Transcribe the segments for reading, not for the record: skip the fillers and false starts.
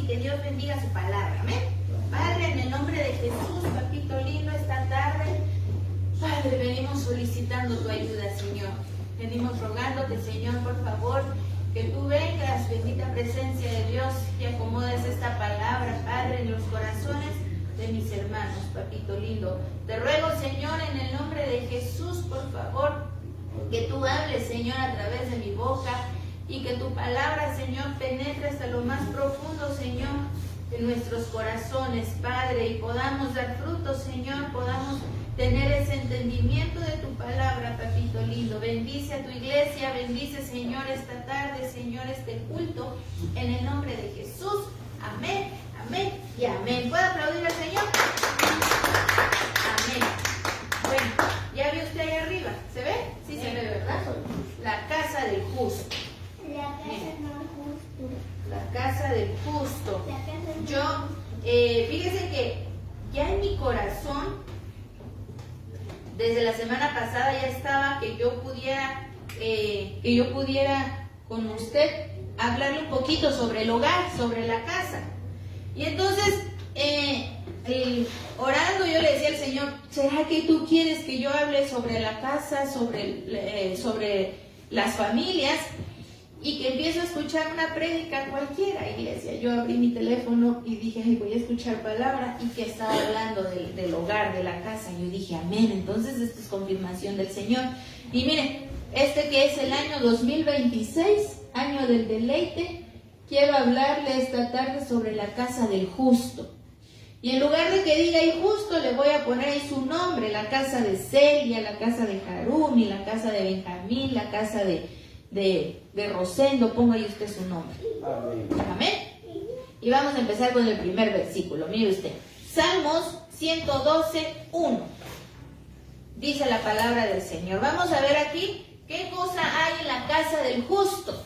y que Dios bendiga su palabra. Amén. Padre, en el nombre de Jesús, papito lindo, esta tarde, Padre, venimos solicitando tu ayuda, Señor. Venimos rogándote, Señor, por favor, que tú vengas, bendita presencia de Dios, y acomodes esta palabra, Padre, en los corazones de mis hermanos, papito lindo. Te ruego, Señor, en el nombre de Jesús, por favor, que tú hables, Señor, a través de mi boca, y que tu palabra, Señor, penetre hasta lo más profundo, Señor, de nuestros corazones, Padre, y podamos dar frutos, Señor, podamos tener ese entendimiento de tu palabra, papito lindo. Bendice a tu iglesia, bendice, Señor, esta tarde, Señor, este culto, en el nombre de Jesús. Amén, amén y amén. ¿Puede aplaudir al Señor? Amén. Bueno, ya vio usted ahí arriba, ¿se ve? Sí, se ve, ¿verdad? La casa del justo. La casa del justo. Yo, fíjese que ya en mi corazón, desde la semana pasada ya estaba que yo pudiera con usted hablarle un poquito sobre el hogar, sobre la casa. Y entonces, orando, yo le decía al Señor, ¿será que tú quieres que yo hable sobre la casa, sobre las familias? Y que empiezo a escuchar una prédica cualquiera, iglesia. Yo abrí mi teléfono y dije, ay, voy a escuchar palabra, y que estaba hablando del hogar, de la casa. Y yo dije, amén, entonces esto es confirmación del Señor. Y miren, que es el año 2026, año del deleite, quiero hablarle esta tarde sobre la casa del justo. Y en lugar de que diga injusto, le voy a poner ahí su nombre: la casa de Celia, la casa de Harumi, la casa de Benjamín, la casa de Rosendo. Ponga ahí usted su nombre. Amén. Y vamos a empezar con el primer versículo. Mire usted, Salmos 112:1. Dice la palabra del Señor. Vamos a ver aquí qué cosa hay en la casa del justo,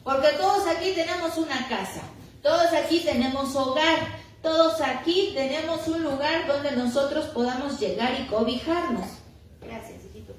porque todos aquí tenemos una casa, todos aquí tenemos hogar, todos aquí tenemos un lugar donde nosotros podamos llegar y cobijarnos. Gracias, hijito.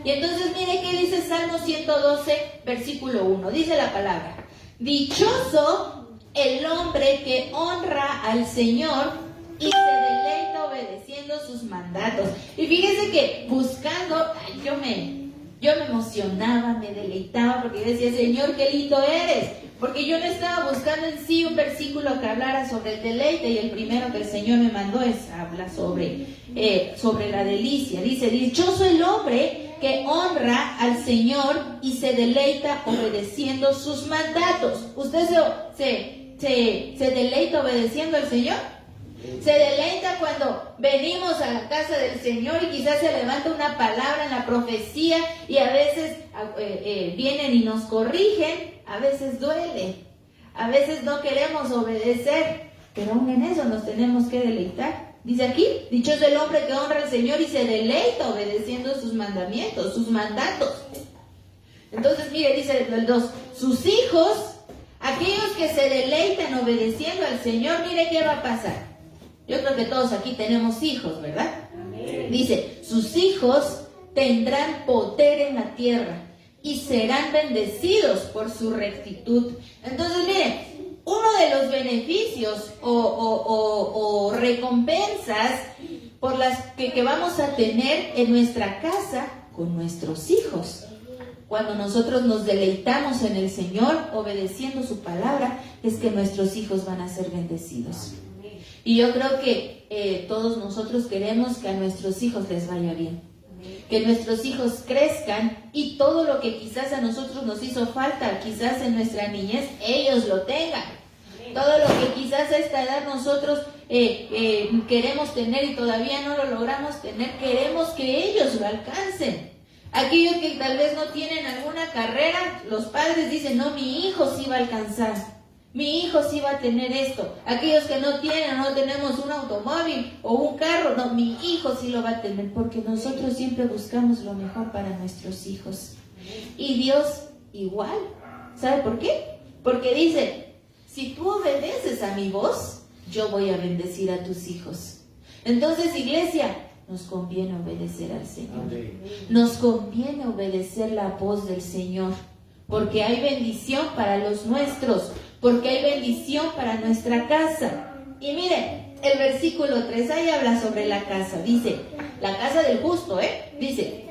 Y entonces mire qué dice Salmo 112, versículo 1. Dice la palabra: dichoso el hombre que honra al Señor y se deleita obedeciendo sus mandatos. Y fíjese que buscando, yo me emocionaba, me deleitaba, porque decía, Señor, qué lindo eres. Porque yo no estaba buscando en sí un versículo que hablara sobre el deleite, y el primero que el Señor me mandó habla sobre la delicia. Dice, dichoso el hombre que honra al Señor y se deleita obedeciendo sus mandatos. ¿Usted se deleita obedeciendo al Señor? Se deleita cuando venimos a la casa del Señor y quizás se levanta una palabra en la profecía y a veces vienen y nos corrigen, a veces duele, a veces no queremos obedecer, pero aún en eso nos tenemos que deleitar. Dice aquí, dichoso el hombre que honra al Señor y se deleita obedeciendo sus mandamientos, sus mandatos. Entonces mire, dice el 2, sus hijos, aquellos que se deleitan obedeciendo al Señor, mire qué va a pasar. Yo creo que todos aquí tenemos hijos, ¿verdad? Amén. Dice, sus hijos tendrán poder en la tierra y serán bendecidos por su rectitud. Entonces, miren, uno de los beneficios o recompensas por las que vamos a tener en nuestra casa con nuestros hijos, cuando nosotros nos deleitamos en el Señor obedeciendo su palabra, es que nuestros hijos van a ser bendecidos. Y yo creo que todos nosotros queremos que a nuestros hijos les vaya bien, que nuestros hijos crezcan y todo lo que quizás a nosotros nos hizo falta, quizás en nuestra niñez, ellos lo tengan. Todo lo que quizás a esta edad nosotros queremos tener y todavía no lo logramos tener, queremos que ellos lo alcancen. Aquellos que tal vez no tienen alguna carrera, los padres dicen, no, mi hijo sí va a alcanzar. Mi hijo sí va a tener esto. Aquellos que no tienen, no tenemos un automóvil o un carro, no, mi hijo sí lo va a tener, porque nosotros siempre buscamos lo mejor para nuestros hijos. Y Dios igual. ¿Sabe por qué? Porque dice, si tú obedeces a mi voz, yo voy a bendecir a tus hijos. Entonces, iglesia, nos conviene obedecer al Señor. Nos conviene obedecer la voz del Señor. porque hay bendición para los nuestros, porque hay bendición para nuestra casa. Y miren, el versículo 3 ahí habla sobre la casa. Dice, la casa del justo, dice,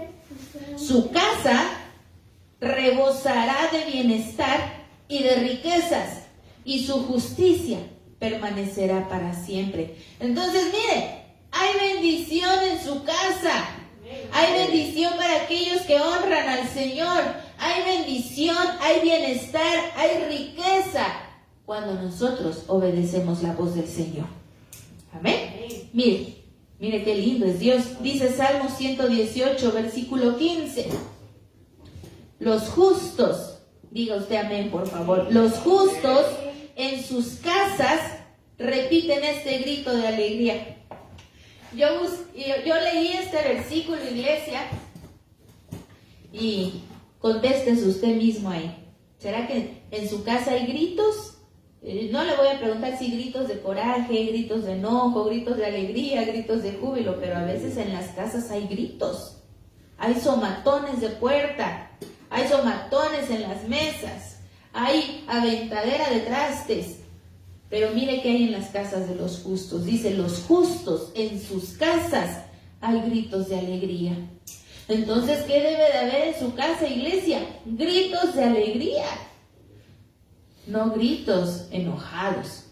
su casa rebosará de bienestar y de riquezas, y su justicia permanecerá para siempre. Entonces, miren, hay bendición en su casa. Hay bendición para aquellos que honran al Señor. Hay bendición, hay bienestar, hay riqueza cuando nosotros obedecemos la voz del Señor. Amén. Mire qué lindo es Dios. Dice Salmo 118, versículo 15. Los justos, diga usted amén, por favor. Los justos en sus casas repiten este grito de alegría. Yo leí este versículo, iglesia, y contéstese usted mismo ahí. ¿Será que en su casa hay gritos? No le voy a preguntar si gritos de coraje, gritos de enojo, gritos de alegría, gritos de júbilo, pero a veces en las casas hay gritos. Hay somatones de puerta, hay somatones en las mesas, hay aventadera de trastes. Pero mire qué hay en las casas de los justos. Dice, los justos en sus casas hay gritos de alegría. Entonces, ¿qué debe de haber en su casa, iglesia? Gritos de alegría. No gritos enojados,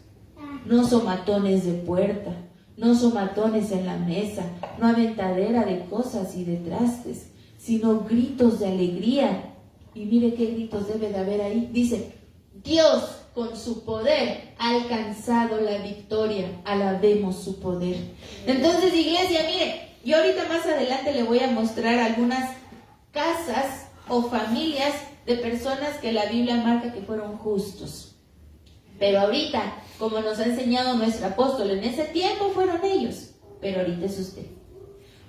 no somatones de puerta, no somatones en la mesa, no aventadera de cosas y de trastes, sino gritos de alegría. Y mire qué gritos debe de haber ahí. Dice, Dios con su poder ha alcanzado la victoria, alabemos su poder. Entonces, iglesia, mire, yo ahorita más adelante le voy a mostrar algunas casas o familias de personas que la Biblia marca que fueron justos. Pero ahorita, como nos ha enseñado nuestro apóstol, en ese tiempo fueron ellos, pero ahorita es usted.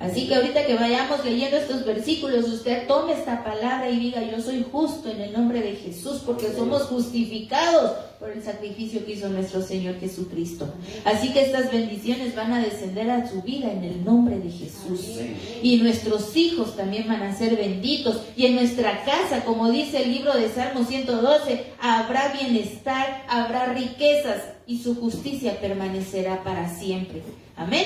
Así que ahorita que vayamos leyendo estos versículos, usted tome esta palabra y diga, yo soy justo en el nombre de Jesús, porque somos justificados por el sacrificio que hizo nuestro Señor Jesucristo. Así que estas bendiciones van a descender a su vida en el nombre de Jesús. Y nuestros hijos también van a ser benditos. Y en nuestra casa, como dice el libro de Salmo 112, habrá bienestar, habrá riquezas y su justicia permanecerá para siempre. Amén.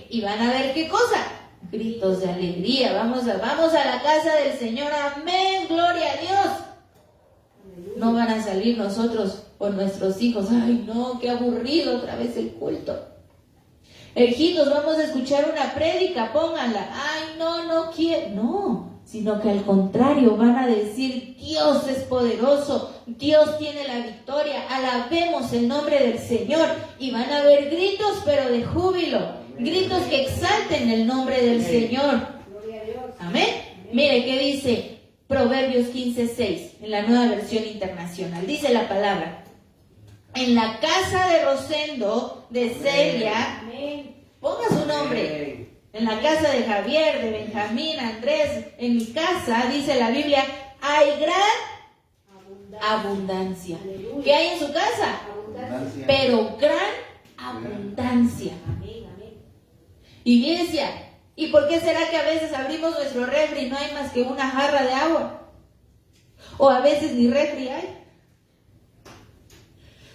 Y van a ver qué cosa. Gritos de alegría. Vamos a la casa del Señor. Amén. Gloria a Dios. No van a salir nosotros o nuestros hijos. Ay, no, qué aburrido otra vez el culto. Hijitos, vamos a escuchar una prédica, pónganla. Ay, no quiero. No, sino que al contrario van a decir, Dios es poderoso, Dios tiene la victoria, alabemos el nombre del Señor. Y van a haber gritos, pero de júbilo. Gritos que exalten el nombre del Señor. Amén. Mire qué dice Proverbios 15:6 en la Nueva Versión Internacional. Dice la palabra: en la casa de Rosendo, de Celia, ponga su nombre. En la casa de Javier, de Benjamín, Andrés, en mi casa, dice la Biblia, hay gran abundancia. ¿Qué hay en su casa? Abundancia. Pero gran abundancia. Iglesia, ¿y por qué será que a veces abrimos nuestro refri y no hay más que una jarra de agua? O a veces ni refri hay.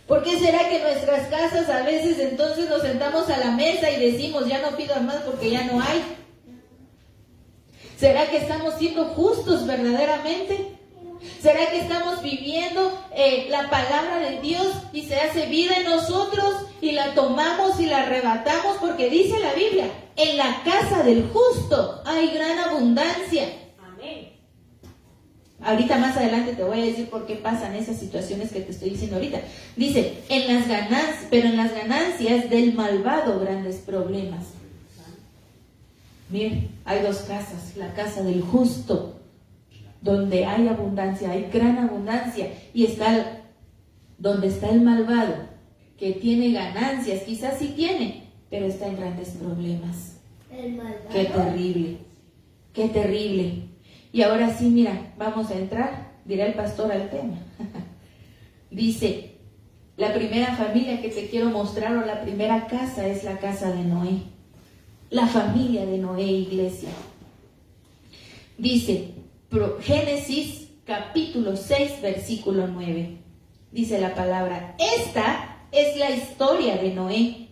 ¿Por qué será que en nuestras casas a veces entonces nos sentamos a la mesa y decimos, ya no pido más porque ya no hay? ¿Será que estamos siendo justos verdaderamente? ¿Será que estamos viviendo la palabra de Dios y se hace vida en nosotros y la tomamos y la arrebatamos? Porque dice la Biblia, en la casa del justo hay gran abundancia. Amén. Ahorita más adelante te voy a decir por qué pasan esas situaciones que te estoy diciendo ahorita. Dice, pero en las ganancias del malvado grandes problemas. Miren, hay dos casas, la casa del justo, donde hay abundancia, hay gran abundancia, y está donde está el malvado, que tiene ganancias, quizás sí tiene, pero está en grandes problemas. El malvado. Qué terrible, qué terrible. Y ahora sí, mira, vamos a entrar, dirá el pastor, al tema. Dice, la primera familia que te quiero mostrar, o la primera casa, es la casa de Noé. La familia de Noé, iglesia. Dice, Génesis capítulo 6, versículo 9. Dice la palabra, esta es la historia de Noé.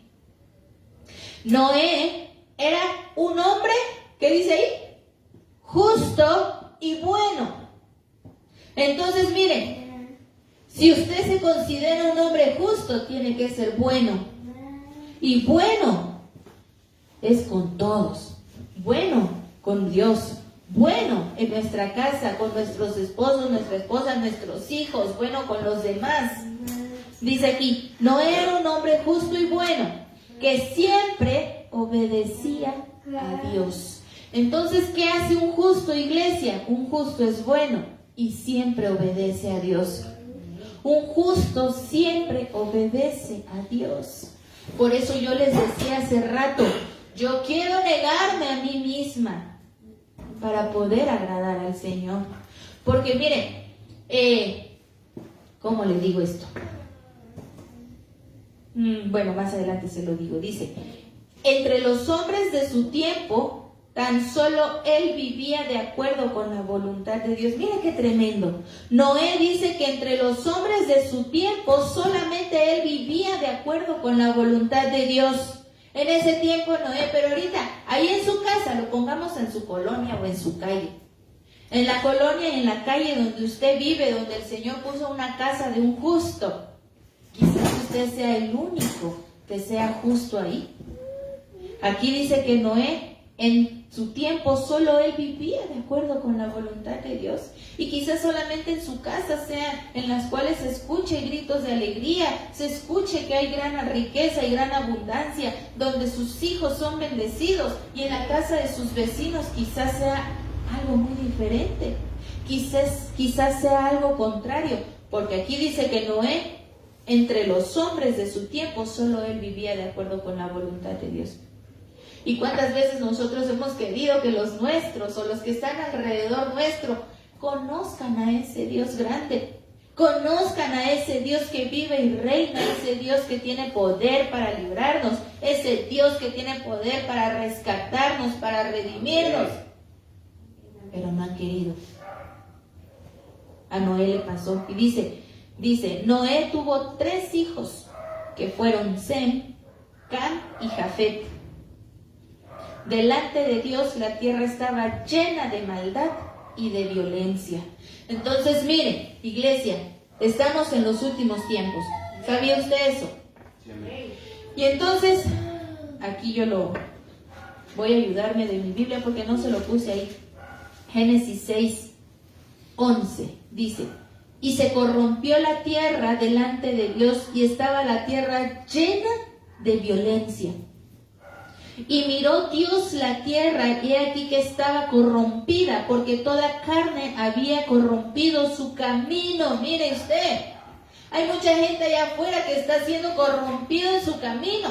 Noé era un hombre, ¿qué dice ahí? Justo y bueno. Entonces miren, si usted se considera un hombre justo, tiene que ser bueno. Y bueno es con todos. Bueno con Dios. Bueno en nuestra casa, con nuestros esposos, nuestra esposa, nuestros hijos. Bueno con los demás. Dice aquí, Noé era un hombre justo y bueno, que siempre obedecía a Dios. Entonces, ¿qué hace un justo, iglesia? Un justo es bueno y siempre obedece a Dios. Un justo siempre obedece a Dios. Por eso yo les decía hace rato, yo quiero negarme a mí misma para poder agradar al Señor. Porque miren, ¿cómo le digo esto? Bueno, más adelante se lo digo. Dice, entre los hombres de su tiempo, tan solo él vivía de acuerdo con la voluntad de Dios. Mira qué tremendo. Noé dice que entre los hombres de su tiempo, solamente él vivía de acuerdo con la voluntad de Dios. En ese tiempo Noé, pero ahorita, ahí en su casa, lo pongamos en su colonia o en su calle. En la colonia y en la calle donde usted vive, donde el Señor puso una casa de un justo. Quizás usted sea el único que sea justo ahí. Aquí dice que Noé, en su tiempo, solo él vivía de acuerdo con la voluntad de Dios. Y quizás solamente en su casa sea en las cuales se escuche gritos de alegría, se escuche que hay gran riqueza y gran abundancia, donde sus hijos son bendecidos. Y en la casa de sus vecinos quizás sea algo muy diferente. Quizás sea algo contrario. Porque aquí dice que Noé, entre los hombres de su tiempo, solo él vivía de acuerdo con la voluntad de Dios. ¿Y cuántas veces nosotros hemos querido que los nuestros o los que están alrededor nuestro conozcan a ese Dios grande? Conozcan a ese Dios que vive y reina, ese Dios que tiene poder para librarnos, ese Dios que tiene poder para rescatarnos, para redimirnos. Pero no han querido. A Noé le pasó. Y dice, Noé tuvo 3 hijos, que fueron Sem, Cam y Jafet. Delante de Dios la tierra estaba llena de maldad y de violencia. Entonces, miren, iglesia, estamos en los últimos tiempos. ¿Sabía usted eso? Y entonces, aquí yo lo voy a ayudarme de mi Biblia porque no se lo puse ahí. Génesis 6:11 dice, y se corrompió la tierra delante de Dios y estaba la tierra llena de violencia. Y miró Dios la tierra, y he aquí que estaba corrompida, porque toda carne había corrompido su camino. Mire usted, hay mucha gente allá afuera que está siendo corrompido en su camino.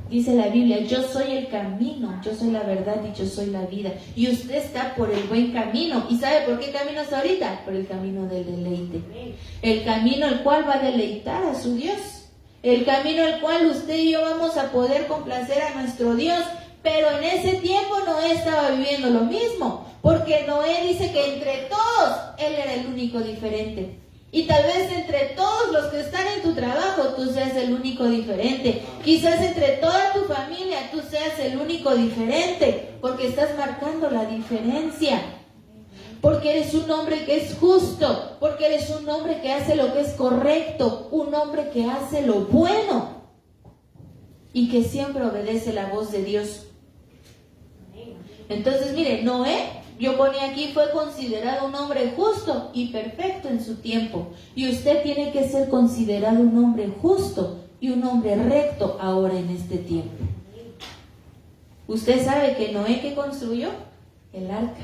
Dice la Biblia, yo soy el camino, yo soy la verdad y yo soy la vida. Y usted está por el buen camino. ¿Y sabe por qué camino está ahorita? Por el camino del deleite. El camino el cual va a deleitar a su Dios. El camino el cual usted y yo vamos a poder complacer a nuestro Dios. Pero en ese tiempo Noé estaba viviendo lo mismo. Porque Noé dice que entre todos él era el único diferente. Y tal vez entre todos los que están en tu trabajo tú seas el único diferente. Quizás entre toda tu familia tú seas el único diferente. Porque estás marcando la diferencia. Porque eres un hombre que es justo, porque eres un hombre que hace lo que es correcto, un hombre que hace lo bueno y que siempre obedece la voz de Dios. Entonces, mire, Noé, yo ponía aquí, fue considerado un hombre justo y perfecto en su tiempo. Y usted tiene que ser considerado un hombre justo y un hombre recto ahora en este tiempo. Usted sabe que Noé, ¿qué construyó? El arca.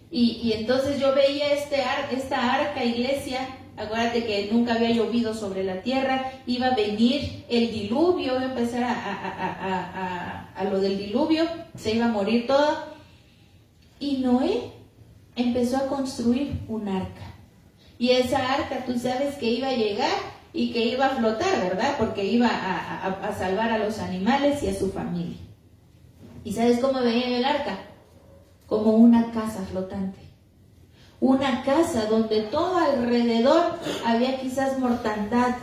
Y entonces yo veía esta arca, iglesia. Acuérdate que nunca había llovido sobre la tierra, iba a venir el diluvio, iba a empezar a lo del diluvio, se iba a morir todo. Y Noé empezó a construir un arca. Y esa arca, tú sabes que iba a llegar y que iba a flotar, ¿verdad? Porque iba a salvar a los animales y a su familia. ¿Y sabes cómo veía el arca? Como una casa flotante. Una casa donde todo alrededor había quizás mortandad,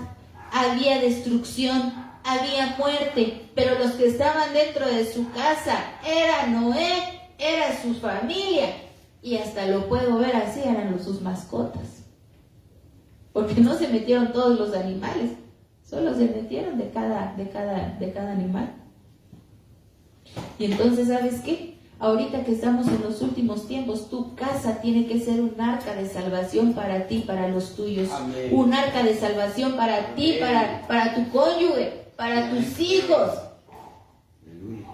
había destrucción, había muerte, pero los que estaban dentro de su casa era Noé, era su familia, y hasta lo puedo ver así, eran sus mascotas. Porque no se metieron todos los animales, solo se metieron de cada animal. Y entonces, ¿sabes qué? Ahorita que estamos en los últimos tiempos, tu casa tiene que ser un arca de salvación para ti, para los tuyos. Amén. Un arca de salvación para ti, para tu cónyuge, para tus hijos.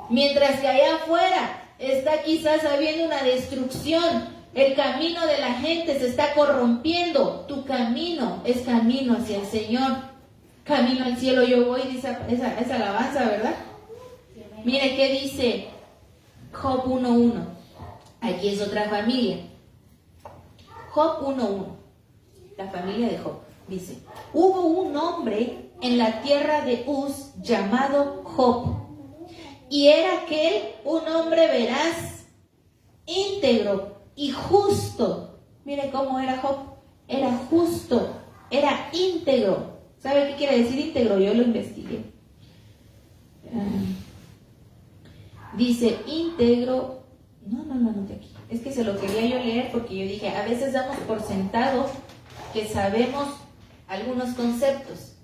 Mientras que allá afuera está quizás habiendo una destrucción, el camino de la gente se está corrompiendo. Tu camino es camino hacia el Señor. Camino al cielo yo voy, dice esa alabanza, ¿verdad? Mire qué dice Job 1:1. Aquí es otra familia. Job 1:1. La familia de Job. Dice: hubo un hombre en la tierra de Uz llamado Job, y era aquel un hombre veraz, íntegro y justo. Mire cómo era Job. Era justo, era íntegro. ¿Sabe qué quiere decir íntegro? Yo lo investigué. Dice íntegro. No de aquí. Es que se lo quería yo leer porque yo dije, a veces damos por sentado que sabemos algunos conceptos,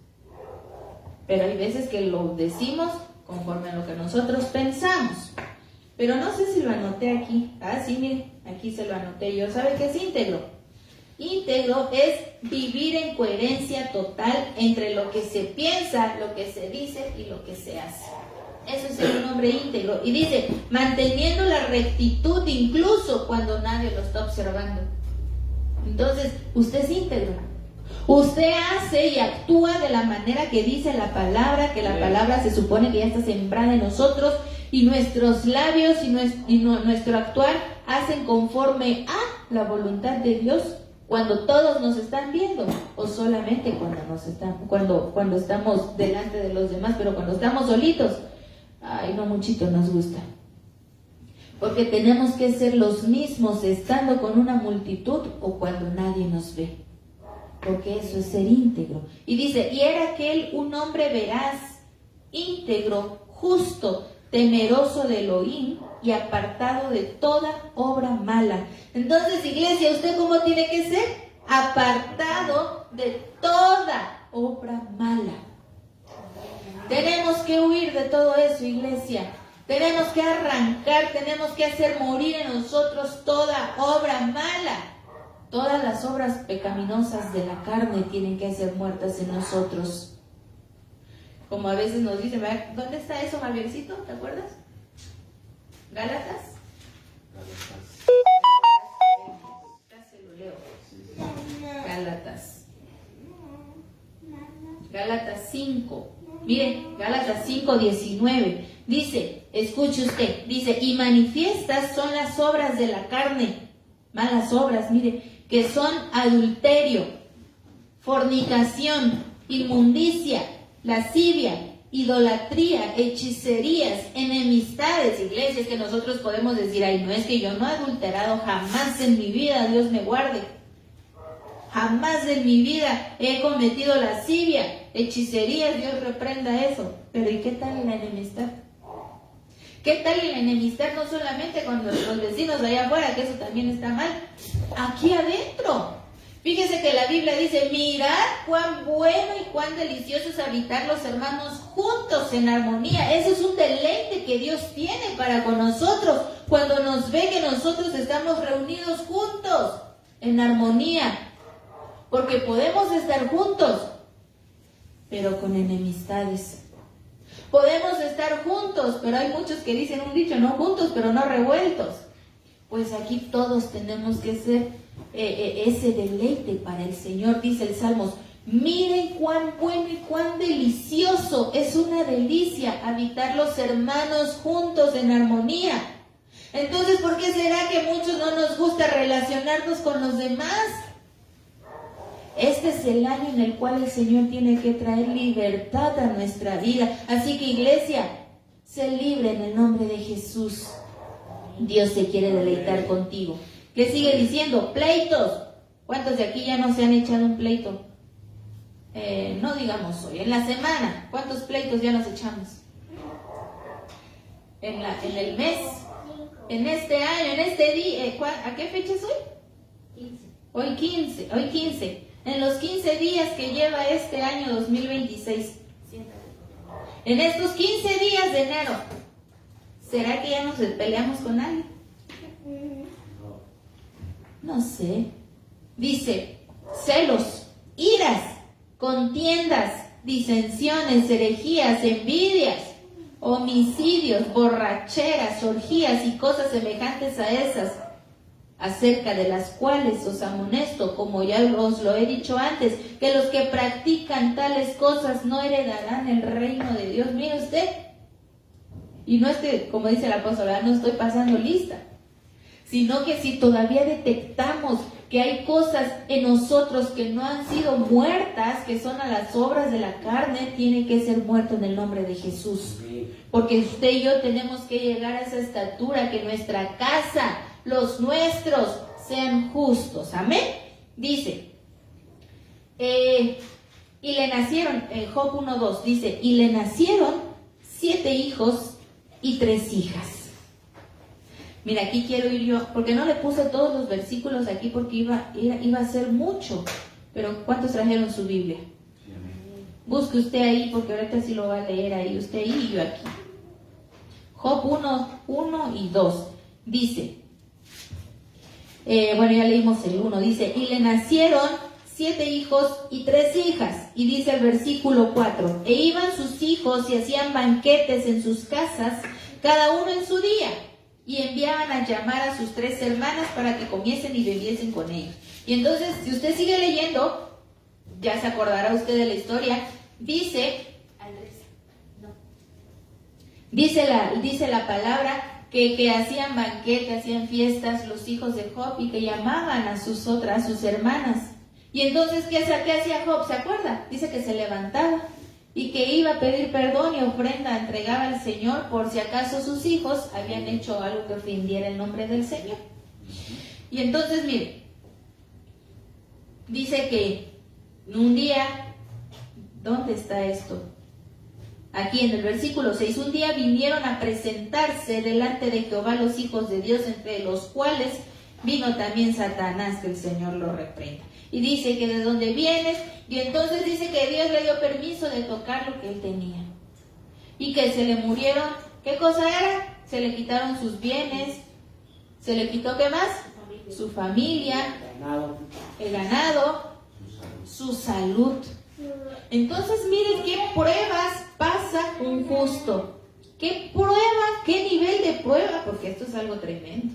pero hay veces que lo decimos conforme a lo que nosotros pensamos. Pero no sé si lo anoté aquí. Ah, sí, mire, aquí se lo anoté yo. ¿Sabe qué es íntegro? Íntegro es vivir en coherencia total entre lo que se piensa, lo que se dice y lo que se hace. Eso es un hombre íntegro. Y dice, manteniendo la rectitud incluso cuando nadie lo está observando. Entonces, usted es íntegro. Usted hace y actúa de la manera que dice la palabra, que la palabra se supone que ya está sembrada en nosotros, y nuestros labios y nuestro actuar hacen conforme a la voluntad de Dios cuando todos nos están viendo, o solamente cuando estamos delante de los demás. Pero cuando estamos solitos, ay, no muchito nos gusta, porque tenemos que ser los mismos estando con una multitud o cuando nadie nos ve, porque eso es ser íntegro. Y dice, y era aquel un hombre veraz, íntegro, justo, temeroso de Elohim y apartado de toda obra mala. Entonces, iglesia, ¿usted cómo tiene que ser? Apartado de toda obra mala. Tenemos que huir de todo eso, iglesia. Tenemos que arrancar, tenemos que hacer morir en nosotros toda obra mala. Todas las obras pecaminosas de la carne tienen que ser muertas en nosotros. Como a veces nos dicen, ¿dónde está eso, Javiercito? ¿Te acuerdas? ¿Gálatas? Casi lo leo. Gálatas 5. Miren, Gálatas 5:19. Dice, escuche usted, dice, y manifiestas son las obras de la carne, malas obras, mire, que son adulterio, fornicación, inmundicia, lascivia, idolatría, hechicerías, enemistades. Iglesias que nosotros podemos decir, ay, no, es que yo no he adulterado jamás en mi vida, Dios me guarde. Jamás en mi vida he cometido lascivia, hechicerías, Dios reprenda eso. Pero ¿y qué tal la enemistad? ¿Qué tal la enemistad no solamente con los vecinos de allá afuera, que eso también está mal? Aquí adentro. Fíjese que la Biblia dice, mirad cuán bueno y cuán delicioso es habitar los hermanos juntos en armonía. Eso es un deleite que Dios tiene para con nosotros cuando nos ve que nosotros estamos reunidos juntos en armonía. Porque podemos estar juntos, pero con enemistades. Podemos estar juntos, pero hay muchos que dicen un dicho, no juntos, pero no revueltos. Pues aquí todos tenemos que ser ese deleite para el Señor. Dice el Salmos, miren cuán bueno y cuán delicioso, es una delicia habitar los hermanos juntos en armonía. Entonces, ¿por qué será que muchos no nos gusta relacionarnos con los demás? Este es el año en el cual el Señor tiene que traer libertad a nuestra vida. Así que, iglesia, sé libre en el nombre de Jesús. Dios se quiere deleitar contigo. ¿Qué sigue diciendo? Pleitos. ¿Cuántos de aquí ya no se han echado un pleito? No digamos hoy, en la semana. ¿Cuántos pleitos ya nos echamos? En el mes, en este año, en este día. ¿A qué fecha es hoy? 15. Hoy 15. En los 15 días que lleva este año 2026. En estos 15 días de enero, ¿será que ya nos peleamos con alguien? No sé. Dice, celos, iras, contiendas, disensiones, herejías, envidias, homicidios, borracheras, orgías y cosas semejantes a esas, acerca de las cuales os amonesto, como ya os lo he dicho antes, que los que practican tales cosas no heredarán el reino de Dios. Mire usted, y no como dice el apóstol, no estoy pasando lista, sino que si todavía detectamos que hay cosas en nosotros que no han sido muertas, que son a las obras de la carne, tiene que ser muerto en el nombre de Jesús. Porque usted y yo tenemos que llegar a esa estatura, que nuestra casa, los nuestros, sean justos. Amén. Dice, y le nacieron, Job 1:2 dice, y le nacieron 7 hijos y 3 hijas. Mira, aquí quiero ir yo, porque no le puse todos los versículos aquí porque iba a ser mucho. Pero ¿cuántos trajeron su Biblia? Busque usted ahí, porque ahorita sí lo va a leer ahí, usted ahí y yo aquí. Job 1 y 2 dice, bueno, ya leímos el 1, dice, y le nacieron 7 hijos y 3 hijas. Y dice el versículo 4, e iban sus hijos y hacían banquetes en sus casas, cada uno en su día. Y enviaban a llamar a sus 3 hermanas para que comiesen y bebiesen con ellos. Y entonces, si usted sigue leyendo, ya se acordará usted de la historia. Dice la palabra que hacían banquete, hacían fiestas los hijos de Job y que llamaban a sus hermanas. Y entonces, ¿qué hacía Job? ¿Se acuerda? Dice que se levantaba y que iba a pedir perdón y ofrenda, entregaba al Señor por si acaso sus hijos habían hecho algo que ofendiera el nombre del Señor. Y entonces, mire, dice que un día, ¿dónde está esto? Aquí en el versículo 6, un día vinieron a presentarse delante de Jehová los hijos de Dios, entre los cuales vino también Satanás, que el Señor lo reprenda. Y dice que de dónde vienes, y entonces dice que Dios le dio permiso de tocar lo que él tenía. Y que se le murieron, ¿qué cosa era? Se le quitaron sus bienes, se le quitó, ¿qué más? Su familia, el ganado, su salud. Entonces miren qué pruebas pasa un justo. ¿Qué prueba? ¿Qué nivel de prueba? Porque esto es algo tremendo.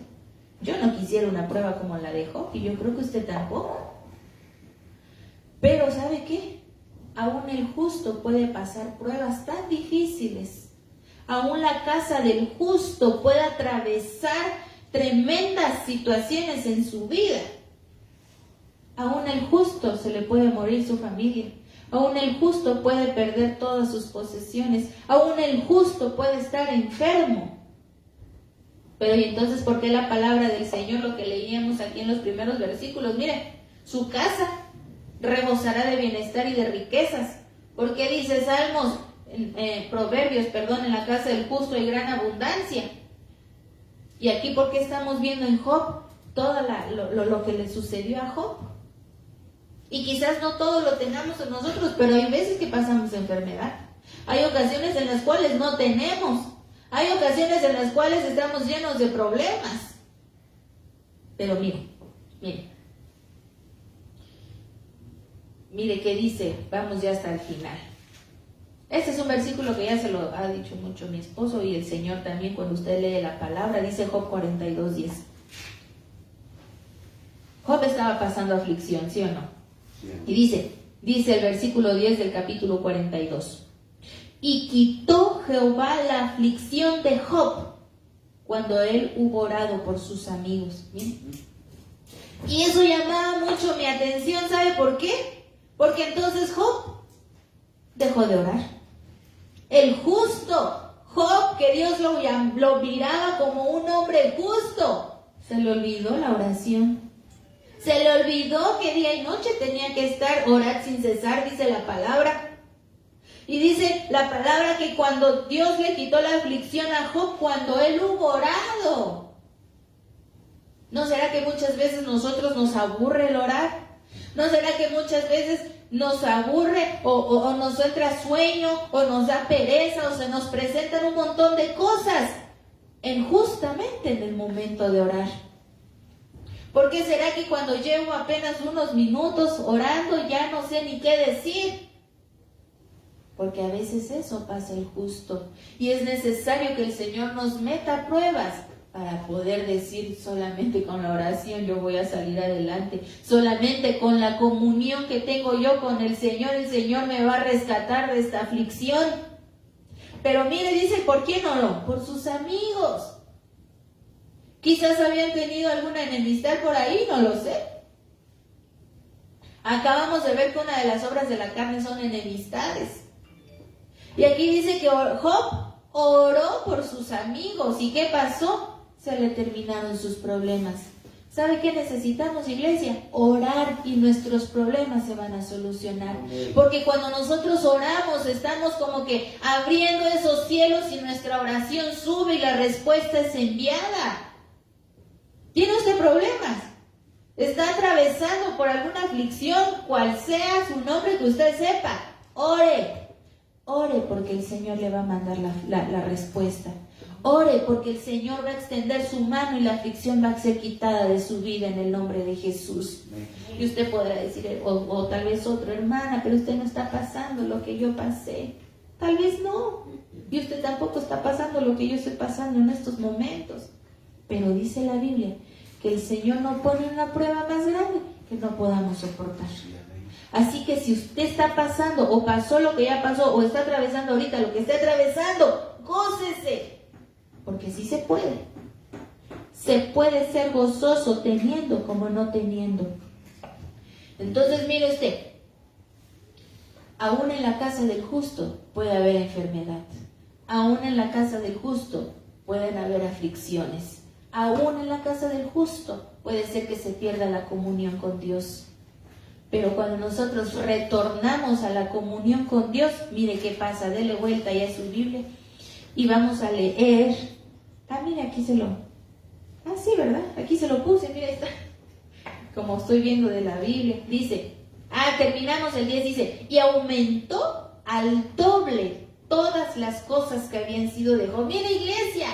Yo no quisiera una prueba como la de Job, y yo creo que usted tampoco. Pero ¿sabe qué? Aún el justo puede pasar pruebas tan difíciles. Aún la casa del justo puede atravesar tremendas situaciones en su vida. Aún el justo se le puede morir su familia. Aún el justo puede perder todas sus posesiones. Aún el justo puede estar enfermo. Pero ¿y entonces por qué la palabra del Señor, lo que leíamos aquí en los primeros versículos? Mire, su casa rebosará de bienestar y de riquezas. ¿Por qué dice Proverbios, en la casa del justo hay gran abundancia? Y aquí, ¿por qué estamos viendo en Job todo lo que le sucedió a Job? Y quizás no todo lo tengamos en nosotros, pero hay veces que pasamos enfermedad. Hay ocasiones en las cuales no tenemos. Hay ocasiones en las cuales estamos llenos de problemas. Pero mire qué dice, vamos ya hasta el final. Este es un versículo que ya se lo ha dicho mucho mi esposo y el Señor también cuando usted lee la palabra. Dice Job 42:10. Job estaba pasando aflicción, ¿sí o no? Y dice el versículo 10 del capítulo 42. Y quitó Jehová la aflicción de Job cuando él hubo orado por sus amigos. ¿Miren? Y eso llamaba mucho mi atención, ¿sabe por qué? Porque entonces Job dejó de orar. El justo, Job, que Dios lo miraba como un hombre justo, Se le olvidó la oración. Se le olvidó que día y noche tenía que estar orar sin cesar, dice la palabra. Y dice la palabra que cuando Dios le quitó la aflicción a Job, cuando él hubo orado. ¿No será que muchas veces nosotros nos aburre el orar? ¿No será que muchas veces nos aburre o nos entra sueño o nos da pereza o se nos presentan un montón de cosas justamente en el momento de orar? ¿Por qué será que cuando llevo apenas unos minutos orando ya no sé ni qué decir? Porque a veces eso pasa el justo. Y es necesario que el Señor nos meta pruebas para poder decir: solamente con la oración yo voy a salir adelante. Solamente con la comunión que tengo yo con el Señor me va a rescatar de esta aflicción. Pero mire, dice, ¿por quién oró? Por sus amigos. Quizás habían tenido alguna enemistad por ahí, no lo sé. Acabamos de ver que una de las obras de la carne son enemistades. Y aquí dice que Job oró por sus amigos. ¿Y qué pasó? Se le terminaron sus problemas. ¿Sabe qué necesitamos, iglesia? Orar, y nuestros problemas se van a solucionar. Porque cuando nosotros oramos, estamos como que abriendo esos cielos y nuestra oración sube y la respuesta es enviada. ¿Tiene usted problemas? ¿Está atravesando por alguna aflicción, cual sea su nombre que usted sepa? Ore. Ore porque el Señor le va a mandar la respuesta. Ore porque el Señor va a extender su mano y la aflicción va a ser quitada de su vida en el nombre de Jesús. Y usted podrá decir, o tal vez otra hermana, pero usted no está pasando lo que yo pasé. Tal vez no. Y usted tampoco está pasando lo que yo estoy pasando en estos momentos. Pero dice la Biblia que el Señor no pone una prueba más grande que no podamos soportar. Así que si usted está pasando o pasó lo que ya pasó o está atravesando ahorita lo que está atravesando, gócese, porque sí se puede. Se puede ser gozoso teniendo como no teniendo. Entonces mire usted, aún en la casa del justo puede haber enfermedad. Aún en la casa del justo pueden haber aflicciones. Aún en la casa del justo puede ser que se pierda la comunión con Dios. Pero cuando nosotros retornamos a la comunión con Dios, mire qué pasa. Dele vuelta ya a su Biblia y vamos a leer. Mire, aquí sí, ¿verdad? Aquí se lo puse, mire, está. Como estoy viendo de la Biblia, dice, terminamos el 10, dice, y aumentó al doble todas las cosas que habían sido de Job. Mire, iglesia,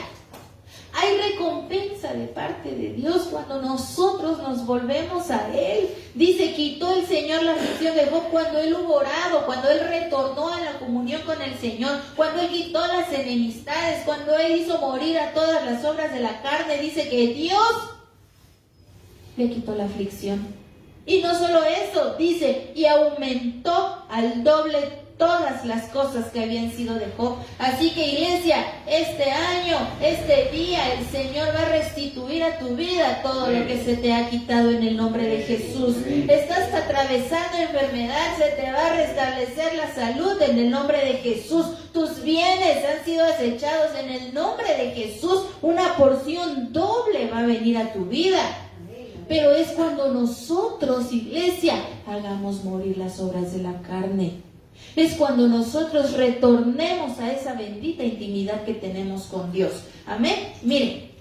hay recompensa de parte de Dios cuando nosotros nos volvemos a Él. Dice, quitó el Señor la aflicción de Job cuando Él hubo orado, cuando Él retornó a la comunión con el Señor, cuando Él quitó las enemistades, cuando Él hizo morir a todas las obras de la carne. Dice que Dios le quitó la aflicción. Y no solo eso, dice, y aumentó al doble todas las cosas que habían sido de Job. Así que, iglesia, este año, este día, el Señor va a restituir a tu vida todo lo que se te ha quitado en el nombre de Jesús. Estás atravesando enfermedad, se te va a restablecer la salud en el nombre de Jesús. Tus bienes han sido acechados en el nombre de Jesús. Una porción doble va a venir a tu vida. Pero es cuando nosotros, iglesia, hagamos morir las obras de la carne. Es cuando nosotros retornemos a esa bendita intimidad que tenemos con Dios. Amén. Mire.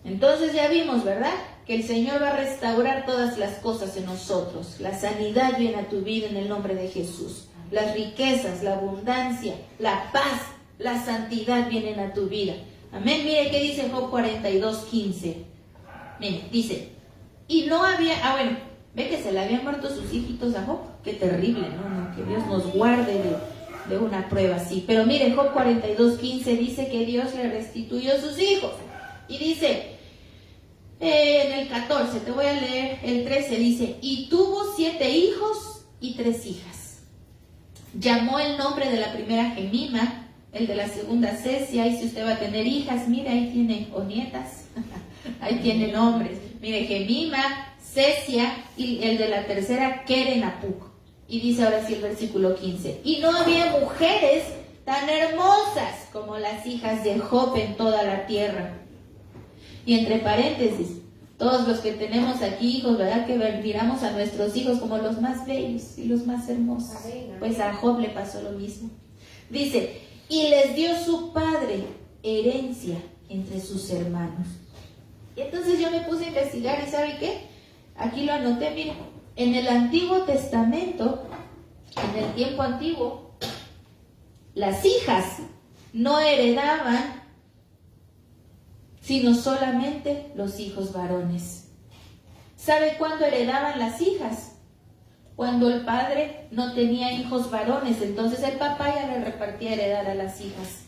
Entonces ya vimos, ¿verdad? Que el Señor va a restaurar todas las cosas en nosotros. La sanidad viene a tu vida en el nombre de Jesús. Las riquezas, la abundancia, la paz, la santidad vienen a tu vida. Amén. Mire qué dice Job 42:15. Mire, dice, y no había, ve que se le habían muerto sus hijitos a Job. Qué terrible, ¿no? Que Dios nos guarde de una prueba así. Pero mire, Job 42:15 dice que Dios le restituyó sus hijos. Y dice, en el 14, te voy a leer el 13, dice, y tuvo 7 hijos y 3 hijas. Llamó el nombre de la primera Gemima, el de la segunda Cesia, y si usted va a tener hijas, mire, ahí tiene, o nietas, ahí tiene nombres. Mire, Gemima, Cesia, y el de la tercera, Kerenapuc. Y dice ahora sí el versículo 15, y no había mujeres tan hermosas como las hijas de Job en toda la tierra. Y entre paréntesis, todos los que tenemos aquí hijos, ¿verdad? Que miramos a nuestros hijos como los más bellos y los más hermosos. Pues a Job le pasó lo mismo. Dice, y les dio su padre herencia entre sus hermanos. Y entonces yo me puse a investigar y ¿sabe qué? Aquí lo anoté, miren. En el Antiguo Testamento, en el tiempo antiguo, las hijas no heredaban sino solamente los hijos varones. ¿Sabe cuándo heredaban las hijas? Cuando el padre no tenía hijos varones, entonces el papá ya le repartía heredad a las hijas.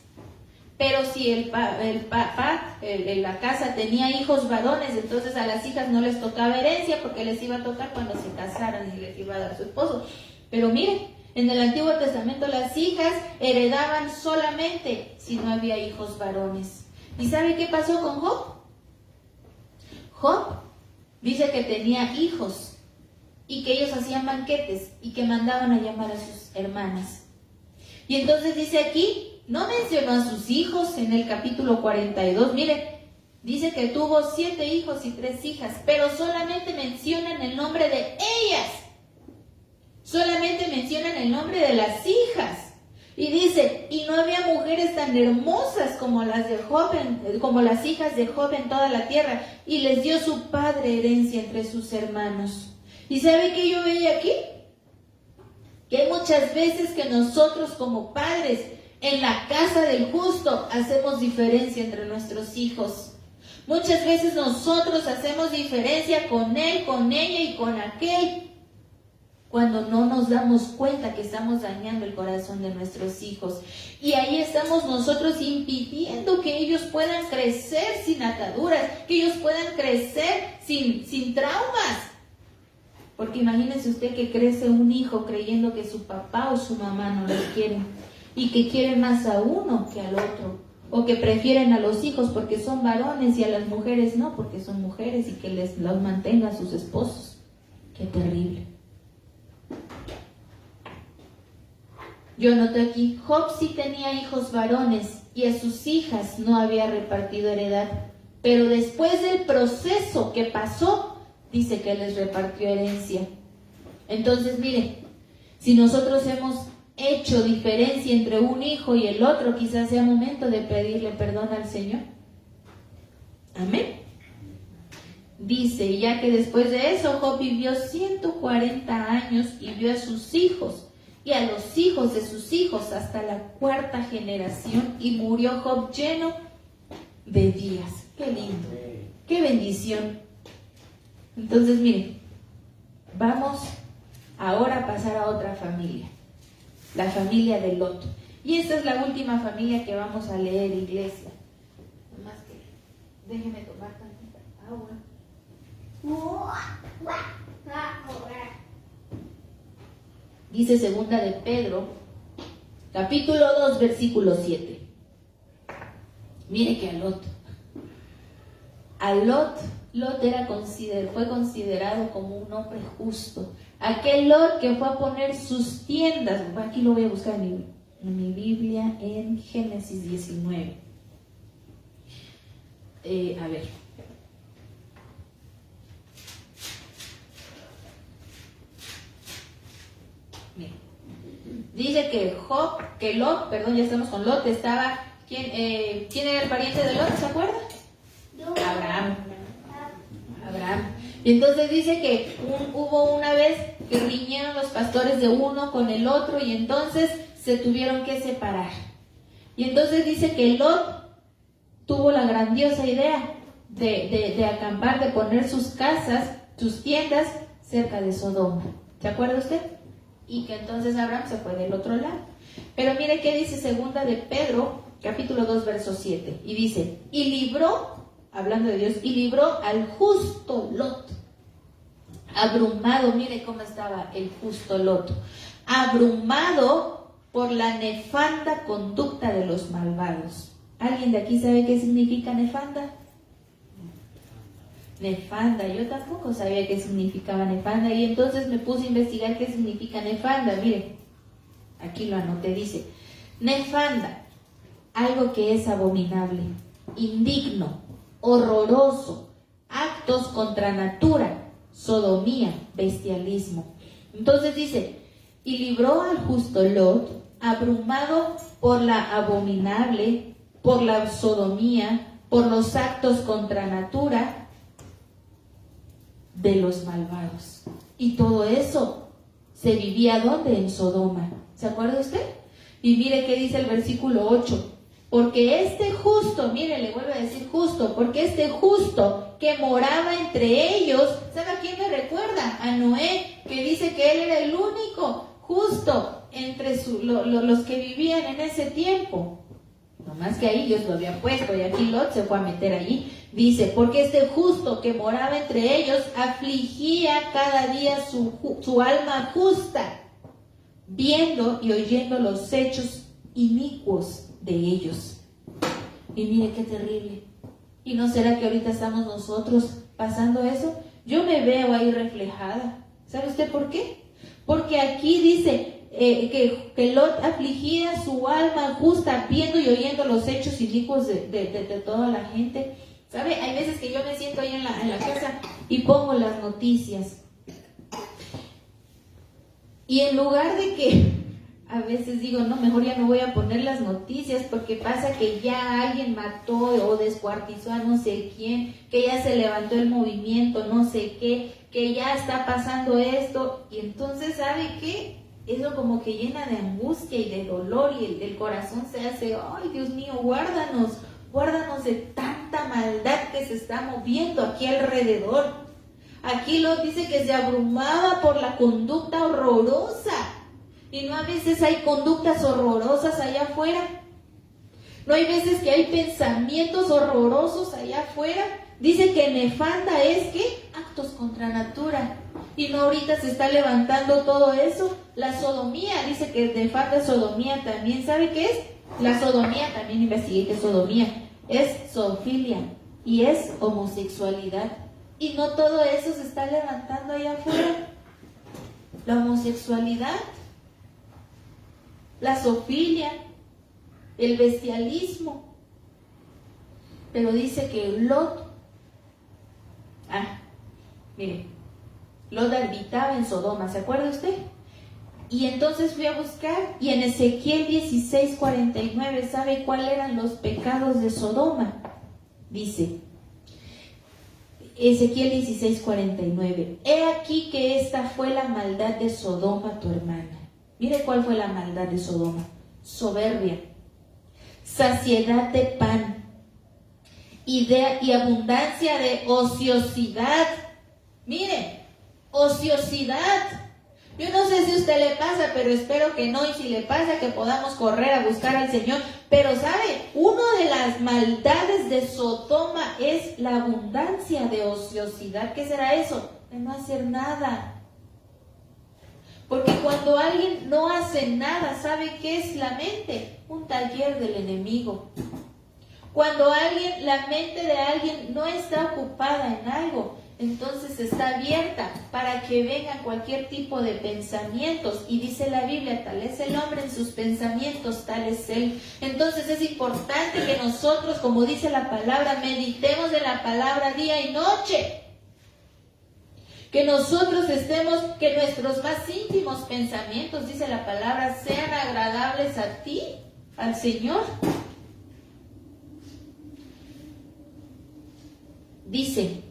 Pero si el papá en la casa tenía hijos varones, entonces a las hijas no les tocaba herencia porque les iba a tocar cuando se casaran y les iba a dar su esposo. Pero miren, en el Antiguo Testamento las hijas heredaban solamente si no había hijos varones. ¿Y sabe qué pasó con Job? Job dice que tenía hijos y que ellos hacían banquetes y que mandaban a llamar a sus hermanas. Y entonces dice aquí, no mencionó a sus hijos en el capítulo 42. Mire, dice que tuvo 7 hijos y 3 hijas, pero solamente mencionan el nombre de ellas. Solamente mencionan el nombre de las hijas. Y dice, y no había mujeres tan hermosas como las de Job, como las hijas de Job en toda la tierra, y les dio su padre herencia entre sus hermanos. ¿Y sabe qué yo veía aquí? Que hay muchas veces que nosotros como padres, en la casa del justo, hacemos diferencia entre nuestros hijos. Muchas veces nosotros hacemos diferencia con él, con ella y con aquel, cuando no nos damos cuenta que estamos dañando el corazón de nuestros hijos. Y ahí estamos nosotros impidiendo que ellos puedan crecer sin ataduras, que ellos puedan crecer sin traumas. Porque imagínense usted que crece un hijo creyendo que su papá o su mamá no los quieren y que quieren más a uno que al otro, o que prefieren a los hijos porque son varones y a las mujeres no porque son mujeres y que los mantengan sus esposos. Qué terrible. Yo noté aquí, Job sí tenía hijos varones y a sus hijas no había repartido heredad, pero después del proceso que pasó, dice que les repartió herencia. Entonces, mire, si nosotros hemos hecho diferencia entre un hijo y el otro, quizás sea momento de pedirle perdón al Señor. Amén. Dice, ya que después de eso Job vivió 140 años y vio a sus hijos y a los hijos de sus hijos hasta la 4ª generación, y murió Job lleno de días. Qué lindo, qué bendición. Entonces, miren, vamos ahora a pasar a otra familia, la familia de Lot. Y esta es la última familia que vamos a leer, iglesia. Nomás que déjenme tomar tantita agua. Dice segunda de Pedro, capítulo 2, versículo 7. Mire que Lot fue considerado como un hombre justo. Aquel Lot que fue a poner sus tiendas, aquí lo voy a buscar en mi Biblia, en Génesis 19. A ver. Dice que Lot, ya estamos con Lot, estaba, ¿quién era el pariente de Lot? ¿Se acuerda? Abraham. Y entonces dice que hubo una vez que riñeron los pastores de uno con el otro y entonces se tuvieron que separar. Y entonces dice que Lot tuvo la grandiosa idea de acampar, de poner sus casas, sus tiendas cerca de Sodoma. ¿Se acuerda usted? Y que entonces Abraham se fue del otro lado. Pero mire qué dice segunda de Pedro, capítulo 2, verso 7. Y dice, y libró, hablando de Dios, y libró al justo Lot. Abrumado, mire cómo estaba el justo Lot. Abrumado por la nefanda conducta de los malvados. ¿Alguien de aquí sabe qué significa nefanda? Nefanda, yo tampoco sabía qué significaba nefanda y entonces me puse a investigar qué significa nefanda. Mire, aquí lo anoté, dice, nefanda, algo que es abominable, indigno, horroroso, actos contra natura, sodomía, bestialismo. Entonces dice, y libró al justo Lot, abrumado por la abominable, por la sodomía, por los actos contra natura de los malvados. Y todo eso se vivía ¿dónde? En Sodoma. ¿Se acuerda usted? Y mire qué dice el versículo 8. Porque este justo, mire, le vuelvo a decir justo, porque este justo que moraba entre ellos, ¿sabe a quién me recuerda? A Noé, que dice que él era el único justo entre los que vivían en ese tiempo. No más que ahí Dios lo había puesto y aquí Lot se fue a meter allí. Dice, porque este justo que moraba entre ellos afligía cada día su alma justa, viendo y oyendo los hechos inicuos de ellos. Y mire qué terrible. ¿Y no será que ahorita estamos nosotros pasando eso? Yo me veo ahí reflejada. ¿Sabe usted por qué? Porque aquí dice que Lot afligía su alma justa, viendo y oyendo los hechos inicuos de toda la gente. ¿Sabe? Hay veces que yo me siento ahí en la casa y pongo las noticias. Y en lugar de que a veces digo, no, mejor ya no voy a poner las noticias porque pasa que ya alguien mató o descuartizó a no sé quién, que ya se levantó el movimiento, no sé qué, que ya está pasando esto. Y entonces, ¿sabe qué? Eso como que llena de angustia y de dolor y el corazón se hace, ay Dios mío, guárdanos de tanta maldad que se está moviendo aquí alrededor. Aquí lo dice que se abrumaba por la conducta horrorosa. Y no a veces hay conductas horrorosas allá afuera. No hay veces que hay pensamientos horrorosos allá afuera. Dice que nefanda es que actos contra natura. Y no ahorita se está levantando todo eso. La sodomía, dice que nefanda es sodomía también. ¿Sabe qué es? La sodomía, también investigué que es sodomía. Es zoofilia y es homosexualidad. Y no todo eso se está levantando allá afuera. La homosexualidad, la zoofilia, el bestialismo. Pero dice que Lot, mire, Lot habitaba en Sodoma, ¿se acuerda usted? Y entonces fui a buscar, y en Ezequiel 16:49, ¿sabe cuáles eran los pecados de Sodoma? Dice, Ezequiel 16:49, he aquí que esta fue la maldad de Sodoma, tu hermana. Mire cuál fue la maldad de Sodoma: soberbia, saciedad de pan y abundancia de ociosidad. Mire, ociosidad. Yo no sé si a usted le pasa, pero espero que no, y si le pasa, que podamos correr a buscar al Señor. Pero ¿sabe? Una de las maldades de Sodoma es la abundancia de ociosidad. ¿Qué será eso? De no hacer nada. Porque cuando alguien no hace nada, ¿sabe qué es la mente? Un taller del enemigo. Cuando la mente de alguien no está ocupada en algo, entonces está abierta para que vengan cualquier tipo de pensamientos. Y dice la Biblia, tal es el hombre en sus pensamientos, tal es él. Entonces es importante que nosotros, como dice la palabra, meditemos de la palabra día y noche. Que nosotros que nuestros más íntimos pensamientos, dice la palabra, sean agradables a ti, al Señor. Dice,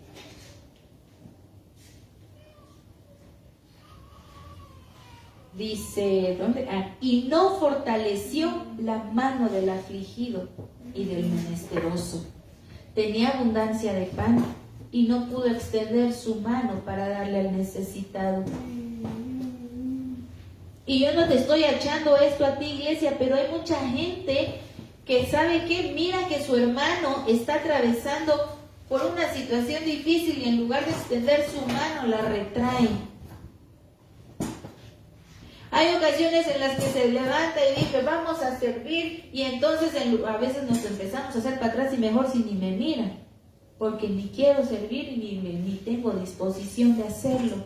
¿dónde? Y no fortaleció la mano del afligido y del menesteroso. Tenía abundancia de pan y no pudo extender su mano para darle al necesitado. Y yo no te estoy echando esto a ti, iglesia, pero hay mucha gente que sabe que mira que su hermano está atravesando por una situación difícil y en lugar de extender su mano la retrae. Hay ocasiones en las que se levanta y dice, vamos a servir, y entonces a veces nos empezamos a hacer para atrás y mejor si ni me mira, porque ni quiero servir ni tengo disposición de hacerlo.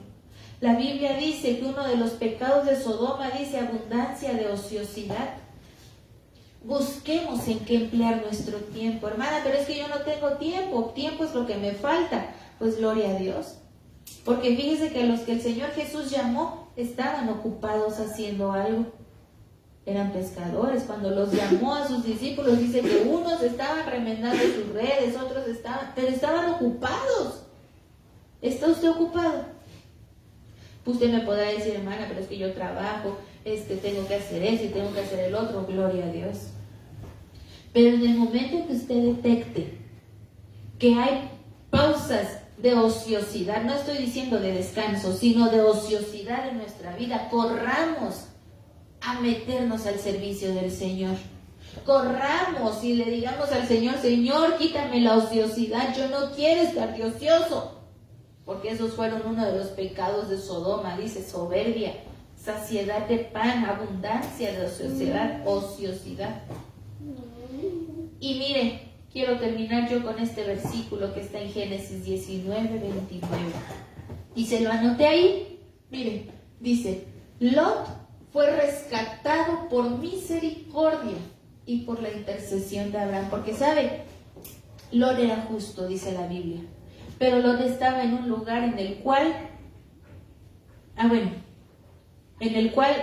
La Biblia dice que uno de los pecados de Sodoma dice abundancia de ociosidad. Busquemos en qué emplear nuestro tiempo. Hermana, pero es que yo no tengo tiempo. Tiempo es lo que me falta. Pues gloria a Dios. Porque fíjese que los que el Señor Jesús llamó estaban ocupados haciendo algo. Eran pescadores. Cuando los llamó a sus discípulos, dice que unos estaban remendando sus redes, otros pero estaban ocupados. ¿Está usted ocupado? Usted me podrá decir, hermana, pero es que yo trabajo, tengo que hacer eso y tengo que hacer el otro. Gloria a Dios. Pero en el momento que usted detecte que hay pausas de ociosidad, no estoy diciendo de descanso, sino de ociosidad en nuestra vida, corramos a meternos al servicio del Señor. Corramos y le digamos al Señor, Señor, quítame la ociosidad, yo no quiero estar de ocioso. Porque esos fueron uno de los pecados de Sodoma, dice, soberbia, saciedad de pan, abundancia de ociosidad. Y mire, quiero terminar yo con este versículo que está en Génesis 19, 29. Y se lo anoté ahí. Mire, dice, Lot fue rescatado por misericordia y por la intercesión de Abraham. Porque sabe, Lot era justo, dice la Biblia. Pero Lot estaba en un lugar en el cual,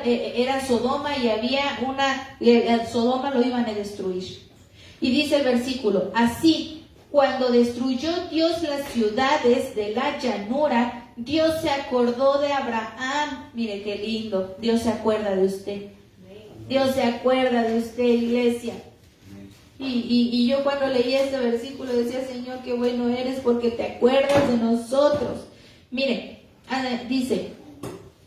era Sodoma y había Sodoma lo iban a destruir. Y dice el versículo, así, cuando destruyó Dios las ciudades de la llanura, Dios se acordó de Abraham. Mire qué lindo, Dios se acuerda de usted. Dios se acuerda de usted, iglesia. Y yo cuando leía este versículo decía, Señor, qué bueno eres porque te acuerdas de nosotros. Mire, dice,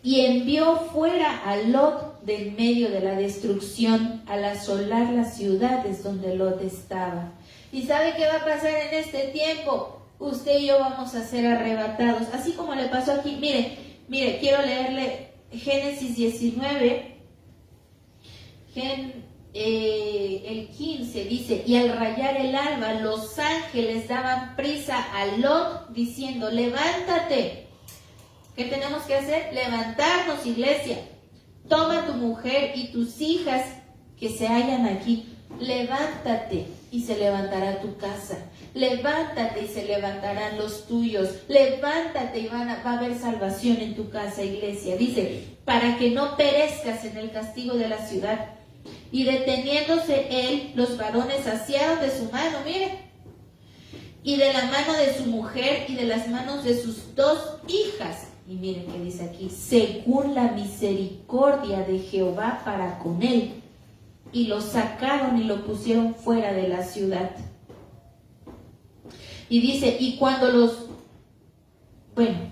y envió fuera a Lot del medio de la destrucción al asolar las ciudades donde Lot estaba. ¿Y sabe qué va a pasar en este tiempo? Usted y yo vamos a ser arrebatados, así como le pasó aquí. Mire, quiero leerle Génesis 19, el 15, dice, y al rayar el alba, los ángeles daban prisa a Lot, diciendo, levántate. ¿Qué tenemos que hacer? Levantarnos, iglesia. Toma tu mujer y tus hijas que se hallan aquí. Levántate y se levantará tu casa. Levántate y se levantarán los tuyos. Levántate y va a haber salvación en tu casa, iglesia. Dice, para que no perezcas en el castigo de la ciudad. Y deteniéndose él, los varones asiaron de su mano, mire, y de la mano de su mujer y de las manos de sus dos hijas. Y miren qué dice aquí, según la misericordia de Jehová para con él. Y lo sacaron y lo pusieron fuera de la ciudad. Y dice, y cuando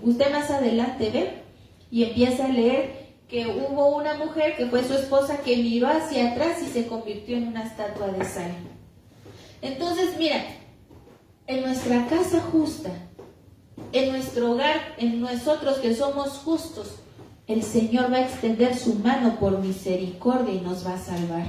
usted más adelante ve y empieza a leer que hubo una mujer que fue su esposa que miró hacia atrás y se convirtió en una estatua de sal. Entonces, mira, en nuestra casa justa, en nuestro hogar, en nosotros que somos justos, el Señor va a extender su mano por misericordia y nos va a salvar.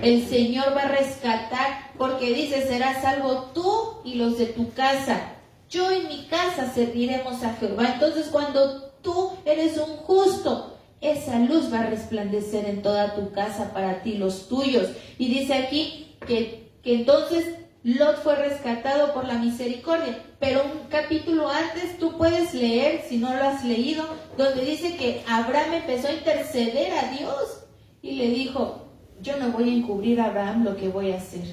El Señor va a rescatar, porque dice, serás salvo tú y los de tu casa. Yo y mi casa serviremos a Jehová. Entonces, cuando tú eres un justo, esa luz va a resplandecer en toda tu casa para ti, los tuyos. Y dice aquí que entonces Lot fue rescatado por la misericordia. Pero un capítulo antes tú puedes leer, si no lo has leído, donde dice que Abraham empezó a interceder a Dios y le dijo, yo no voy a encubrir a Abraham lo que voy a hacer.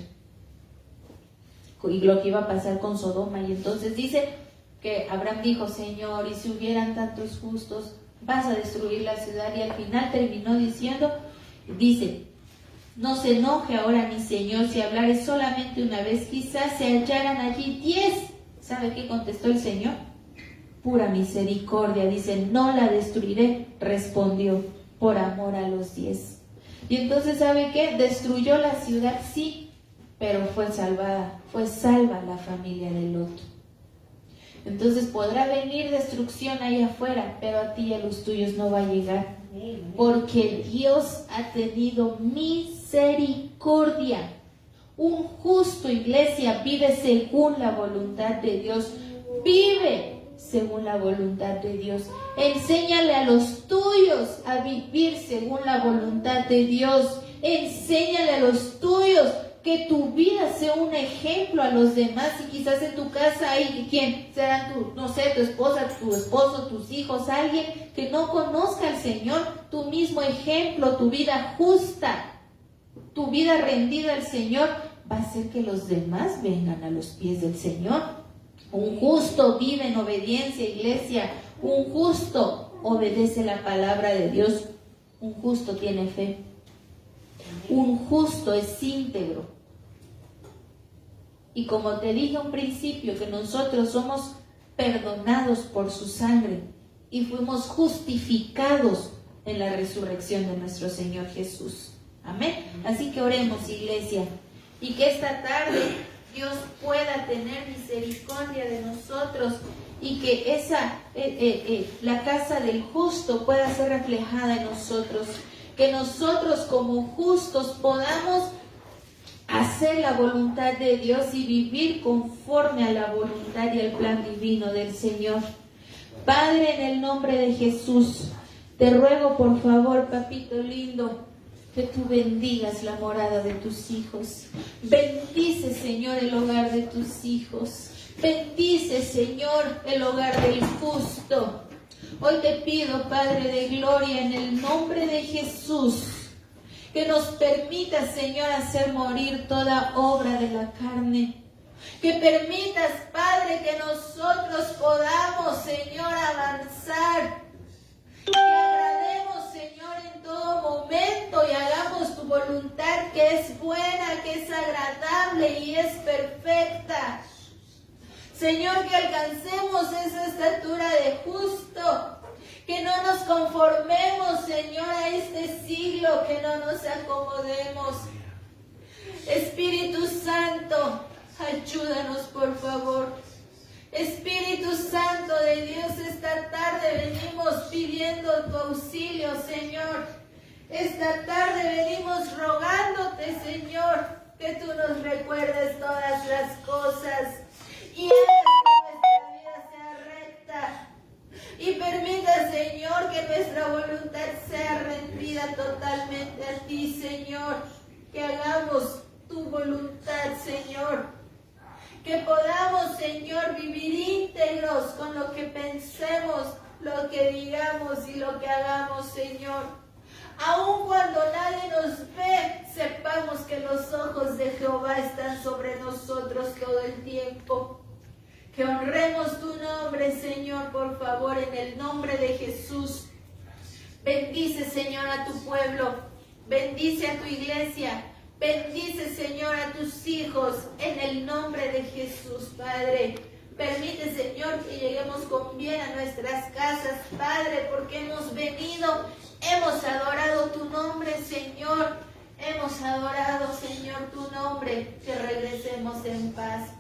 Y lo que iba a pasar con Sodoma. Y entonces dice que Abraham dijo, Señor, y si hubieran tantos justos, vas a destruir la ciudad. Y al final terminó diciendo, dice, no se enoje ahora mi Señor si hablares solamente una vez, quizás se hallaran allí 10. ¿Sabe qué contestó el Señor? Pura misericordia. Dice, no la destruiré, respondió, por amor a los 10. Y entonces, ¿sabe qué? Destruyó la ciudad, sí, pero fue salva la familia de Lot. Entonces podrá venir destrucción ahí afuera, pero a ti y a los tuyos no va a llegar. Porque Dios ha tenido misericordia. Un justo, iglesia, vive según la voluntad de Dios. Vive según la voluntad de Dios. Enséñale a los tuyos a vivir según la voluntad de Dios. Enséñale a los tuyos que tu vida sea un ejemplo a los demás. Y quizás en tu casa hay quien será no sé, tu esposa, tu esposo, tus hijos, alguien que no conozca al Señor. Tu mismo ejemplo, tu vida justa, tu vida rendida al Señor, va a hacer que los demás vengan a los pies del Señor. Un justo vive en obediencia, iglesia. Un justo obedece la palabra de Dios. Un justo tiene fe. Un justo es íntegro. Y como te dije a un principio, que nosotros somos perdonados por su sangre y fuimos justificados en la resurrección de nuestro Señor Jesús. Amén. Así que oremos, iglesia, y que esta tarde Dios pueda tener misericordia de nosotros y que la casa del justo pueda ser reflejada en nosotros. Que nosotros como justos podamos hacer la voluntad de Dios y vivir conforme a la voluntad y al plan divino del Señor. Padre, en el nombre de Jesús, te ruego por favor, papito lindo, que tú bendigas la morada de tus hijos. Bendice, Señor, el hogar de tus hijos. Bendice, Señor, el hogar del justo. Hoy te pido, Padre de gloria, en el nombre de Jesús, que nos permitas, Señor, hacer morir toda obra de la carne. Que permitas, Padre, que nosotros podamos, Señor, avanzar. Que agrademos, Señor, en todo momento y hagamos tu voluntad, que es buena, que es agradable y es perfecta. Señor, que alcancemos esa estatura de justo, que no nos conformemos, Señor, a este siglo, que no nos acomodemos. Espíritu Santo, ayúdanos por favor. Espíritu Santo de Dios, esta tarde venimos pidiendo tu auxilio, Señor. Esta tarde venimos rogándote, Señor, que tú nos recuerdes todas las cosas y hagas que nuestra vida sea recta. Y permita, Señor, que nuestra voluntad sea rendida totalmente a ti, Señor. Que hagamos tu voluntad, Señor. Que podamos, Señor, vivir íntegros con lo que pensemos, lo que digamos y lo que hagamos, Señor. Aun cuando nadie nos ve, sepamos que los ojos de Jehová están sobre nosotros todo el tiempo. Que honremos tu nombre, Señor, por favor, en el nombre de Jesús. Bendice, Señor, a tu pueblo. Bendice a tu iglesia. Bendice, Señor, a tus hijos en el nombre de Jesús, Padre. Permite, Señor, que lleguemos con bien a nuestras casas, Padre, porque hemos venido, hemos adorado tu nombre, Señor. Hemos adorado, Señor, tu nombre. Que regresemos en paz.